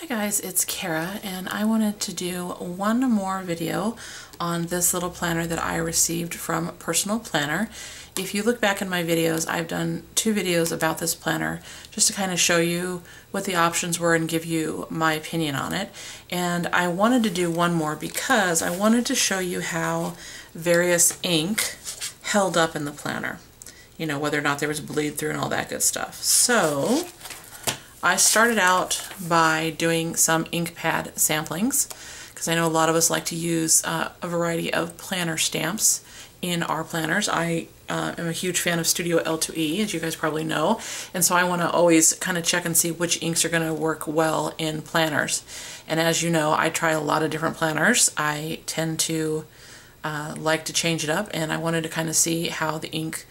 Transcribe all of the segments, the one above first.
Hi guys, it's Kara, and I wanted to do one more video on this little planner that I received from Personal Planner. If you look back in my videos, I've done 2 videos about this planner just to kind of show you what the options were and give you my opinion on it. And I wanted to do one more because I wanted to show you how various ink held up in the planner. You know, whether or not there was bleed through and all that good stuff. So I started out by doing some ink pad samplings because I know a lot of us like to use a variety of planner stamps in our planners. I am a huge fan of Studio L2E, as you guys probably know, and so I want to always kind of check and see which inks are going to work well in planners. And as you know, I try a lot of different planners. I tend to like to change it up, and I wanted to kind of see how the ink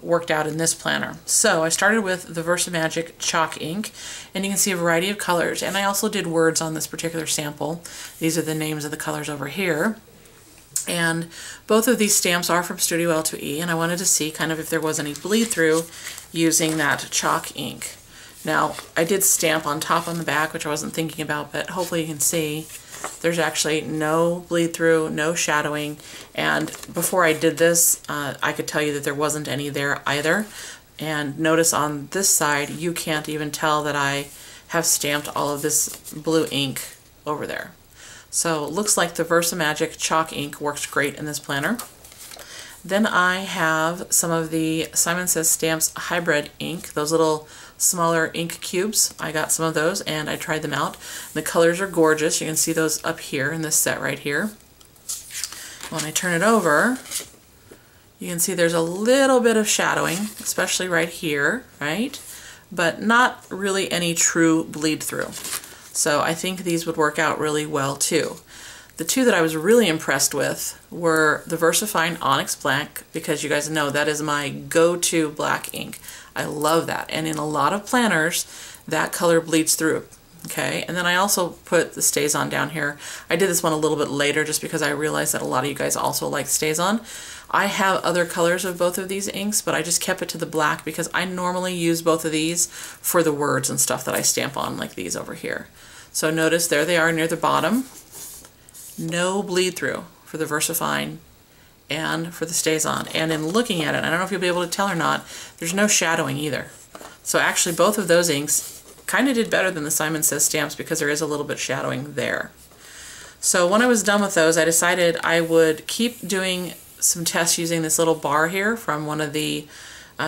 worked out in this planner. So I started with the VersaMagic chalk ink, and you can see a variety of colors, and I also did words on this particular sample. These are the names of the colors over here, and both of these stamps are from Studio L2E, and I wanted to see kind of if there was any bleed through using that chalk ink. Now I did stamp on top on the back, which I wasn't thinking about, but hopefully you can see there's actually no bleed through, no shadowing, and before I did this, I could tell you that there wasn't any there either. And notice on this side, you can't even tell that I have stamped all of this blue ink over there. So it looks like the VersaMagic chalk ink works great in this planner. Then I have some of the Simon Says Stamps hybrid ink, those little smaller ink cubes. I got some of those and I tried them out. The colors are gorgeous. You can see those up here in this set right here. When I turn it over, you can see there's a little bit of shadowing, especially right here, right? But not really any true bleed through. So I think these would work out really well too. The 2 that I was really impressed with were the VersaFine Onyx Black, because you guys know that is my go-to black ink. I love that, and in a lot of planners that color bleeds through. Okay, and then I also put the Stays On down here. I did this one a little bit later just because I realized that a lot of you guys also like Stays On. I have other colors of both of these inks, but I just kept it to the black because I normally use both of these for the words and stuff that I stamp on, like these over here. So notice there they are near the bottom. No bleed through for the VersaFine and for the Stays On. And in looking at it, I don't know if you'll be able to tell or not, there's no shadowing either. So actually both of those inks kind of did better than the Simon Says stamps because there is a little bit shadowing there. So when I was done with those, I decided I would keep doing some tests using this little bar here from one of the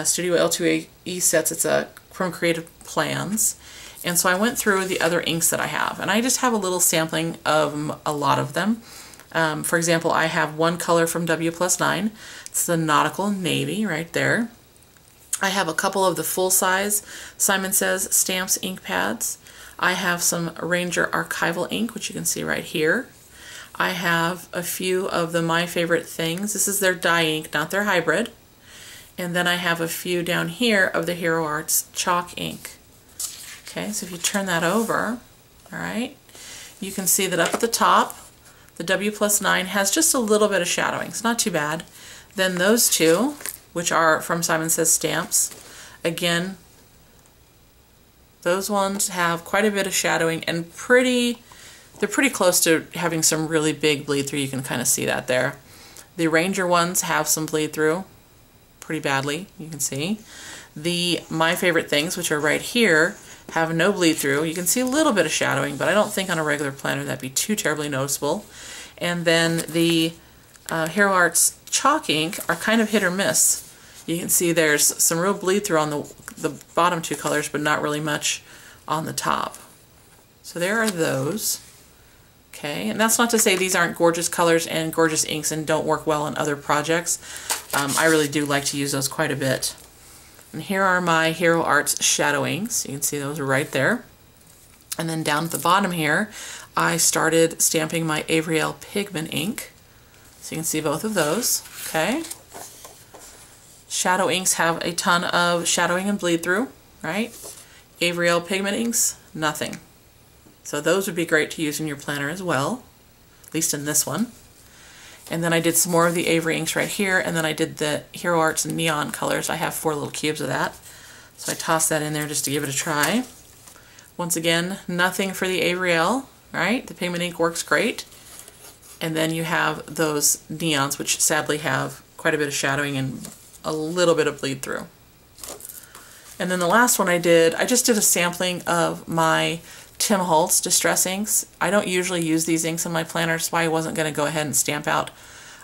Studio L2E sets. It's from Creative Plans. And so I went through the other inks that I have, and I just have a little sampling of a lot of them. For example, I have one color from W+9. It's the Nautical Navy right there. I have a couple of the full-size Simon Says Stamps ink pads. I have some Ranger Archival ink, which you can see right here. I have a few of the My Favorite Things. This is their dye ink, not their hybrid. And then I have a few down here of the Hero Arts chalk ink. Okay, so if you turn that over, all right, you can see that up at the top, the W+9 has just a little bit of shadowing. It's not too bad. Then those 2, which are from Simon Says Stamps, again, those ones have quite a bit of shadowing and they're pretty close to having some really big bleed through. You can kind of see that there. The Ranger ones have some bleed through pretty badly, you can see. The My Favorite Things, which are right here, have no bleed through. You can see a little bit of shadowing, but I don't think on a regular planner that'd be too terribly noticeable. And then the Hero Arts chalk ink are kind of hit or miss. You can see there's some real bleed through on the bottom 2 colors, but not really much on the top. So there are those. Okay, and that's not to say these aren't gorgeous colors and gorgeous inks and don't work well on other projects. I really do like to use those quite a bit. And here are my Hero Arts shadow inks. You can see those are right there. And then down at the bottom here, I started stamping my Avriel Pigment ink. So you can see both of those. Okay. Shadow inks have a ton of shadowing and bleed through, right? Avriel Pigment inks, nothing. So those would be great to use in your planner as well, at least in this one. And then I did some more of the Avery inks right here, and then I did the Hero Arts neon colors. I have 4 little cubes of that. So I tossed that in there just to give it a try. Once again, nothing for the Ariel, right? The pigment ink works great. And then you have those neons, which sadly have quite a bit of shadowing and a little bit of bleed through. And then the last one I just did a sampling of my Tim Holtz Distress inks. I don't usually use these inks in my planner, so I wasn't going to go ahead and stamp out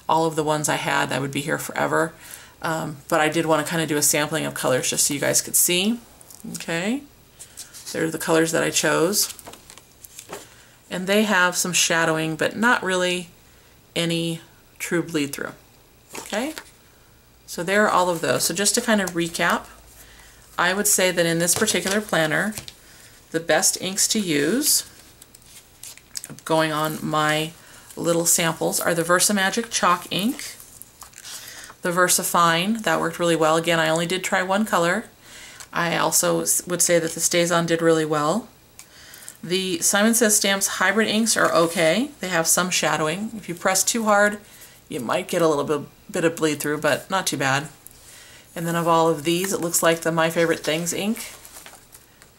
all of the ones I had. That would be here forever. But I did want to kind of do a sampling of colors just so you guys could see. Okay, they're the colors that I chose. And they have some shadowing, but not really any true bleed through. Okay, so there are all of those. So just to kind of recap, I would say that in this particular planner, the best inks to use, going on my little samples, are the VersaMagic Chalk ink, the VersaFine, that worked really well. Again, I only did try one color. I also would say that the StazOn did really well. The Simon Says Stamps hybrid inks are okay. They have some shadowing. If you press too hard, you might get a little bit of bleed through, but not too bad. And then of all of these, it looks like the My Favorite Things ink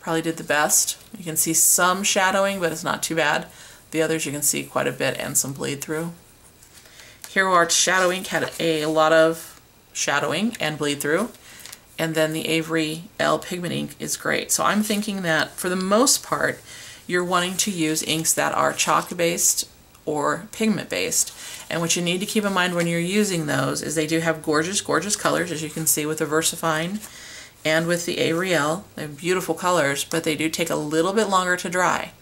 probably did the best. You can see some shadowing, but it's not too bad. The others you can see quite a bit and some bleed through. Hero Arts Shadow Ink had a lot of shadowing and bleed through. And then the Avery L Pigment ink is great. So I'm thinking that for the most part, you're wanting to use inks that are chalk-based or pigment-based. And what you need to keep in mind when you're using those is they do have gorgeous, gorgeous colors, as you can see with the VersaFine and with the Avery L. They have beautiful colors, but they do take a little bit longer to dry.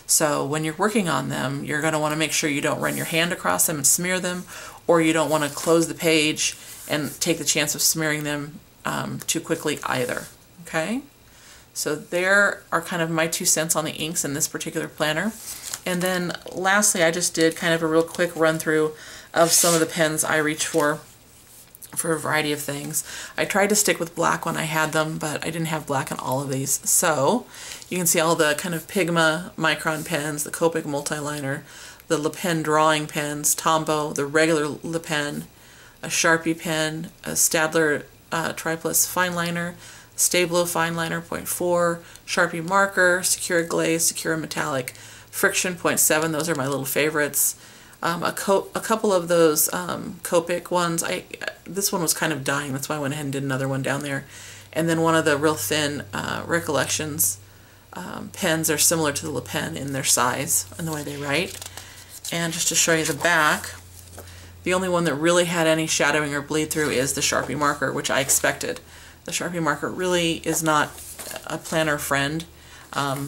So when you're working on them, you're going to want to make sure you don't run your hand across them and smear them, or you don't want to close the page and take the chance of smearing them too quickly either. Okay? So there are kind of my 2 cents on the inks in this particular planner. And then lastly, I just did kind of a real quick run through of some of the pens I reach for a variety of things. I tried to stick with black when I had them, but I didn't have black in all of these. So you can see all the kind of Pigma micron pens, the Copic multiliner, the Le Pen drawing pens, Tombow, the regular Le Pen, a Sharpie pen, a Staedtler Triplus fine liner, Stabilo fine liner 0.4, Sharpie marker, Secura glaze, Secura metallic, Friction 0.7. Those are my little favorites. A couple of those Copic ones. This one was kind of dying, that's why I went ahead and did another one down there. And then one of the real thin Recollections pens are similar to the Le Pen in their size and the way they write. And just to show you the back, the only one that really had any shadowing or bleed through is the Sharpie marker, which I expected. The Sharpie marker really is not a planner friend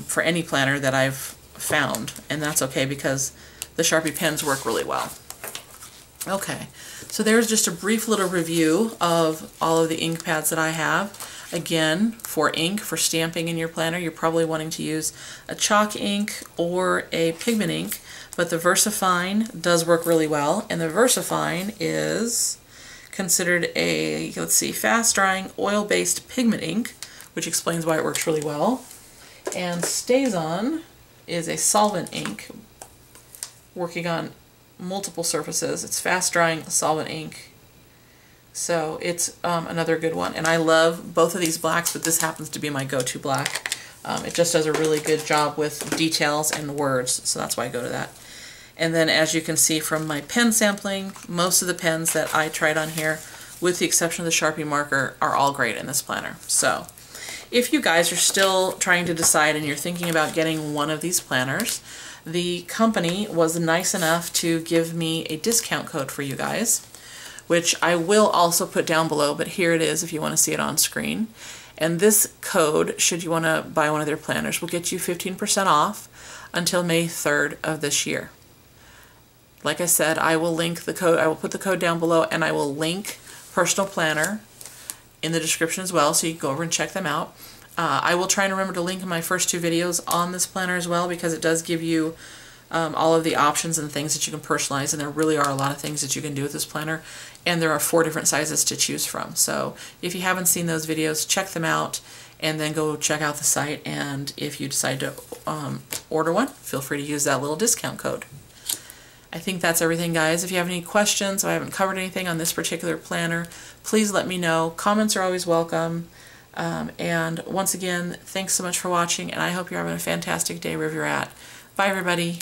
for any planner that I've found, and that's okay because the Sharpie pens work really well. Okay, so there's just a brief little review of all of the ink pads that I have. Again, for ink, for stamping in your planner, you're probably wanting to use a chalk ink or a pigment ink, but the VersaFine does work really well, and the VersaFine is considered a, let's see, fast-drying oil-based pigment ink, which explains why it works really well. And StazOn is a solvent ink working on multiple surfaces. It's fast-drying solvent ink, so it's another good one. And I love both of these blacks, but this happens to be my go-to black. It just does a really good job with details and words, so that's why I go to that. And then as you can see from my pen sampling, most of the pens that I tried on here, with the exception of the Sharpie marker, are all great in this planner. So if you guys are still trying to decide and you're thinking about getting one of these planners, the company was nice enough to give me a discount code for you guys, which I will also put down below, but here it is if you want to see it on screen. And this code, should you want to buy one of their planners, will get you 15% off until May 3rd of this year. Like I said, I will link the code, I will put the code down below, and I will link Personal Planner in the description as well, so you can go over and check them out. I will try and remember to link my first 2 videos on this planner as well, because it does give you all of the options and things that you can personalize, and there really are a lot of things that you can do with this planner, and there are 4 different sizes to choose from. So if you haven't seen those videos, check them out, and then go check out the site, and if you decide to order one, feel free to use that little discount code. I think that's everything, guys. If you have any questions, if I haven't covered anything on this particular planner, please let me know. Comments are always welcome. And once again, thanks so much for watching, and I hope you're having a fantastic day wherever you're at. Bye, everybody.